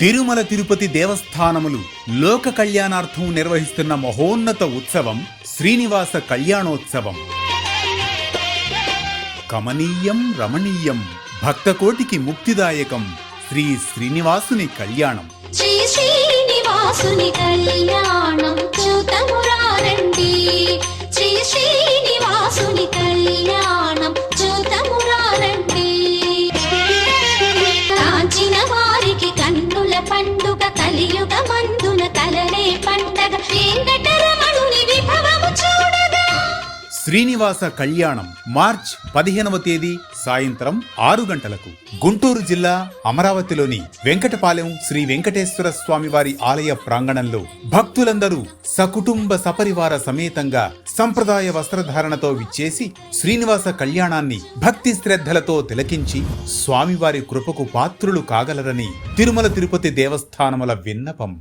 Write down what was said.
తిరుమల తిరుపతి దేవస్థానములు లోక కళ్యాణార్థం నిర్వహిస్తున్న మహోన్నత ఉత్సవం శ్రీనివాస కళ్యాణోత్సవం. కమనీయం రమణీయం భక్తకోటికి ముక్తిదాయకం శ్రీ శ్రీనివాసుని కళ్యాణం. శ్రీ శ్రీనివాసుని కళ్యాణం చూతమురారండి. శ్రీ శ్రీనివాసుని కళ్యాణం చూతమురారండి. కాంచిన వారికి కన్నుల పండుగ కలియుగ మందున కలలే పండగ వెంకటరమణుని విభవము చూడగా. శ్రీనివాస కళ్యాణం మార్చ్ 15వ తేదీ సాయంత్రం 6 గంటలకు గుంటూరు జిల్లా అమరావతిలోని వెంకటపాలెం శ్రీ వెంకటేశ్వర స్వామివారి ఆలయ ప్రాంగణంలో భక్తులందరూ సకుటుంబ సపరివార సమేతంగా సంప్రదాయ వస్త్రధారణతో విచ్చేసి శ్రీనివాస కళ్యాణాన్ని భక్తి శ్రద్ధలతో తిలకించి స్వామివారి కృపకు పాత్రులు కాగలరని తిరుమల తిరుపతి దేవస్థానముల విన్నపం.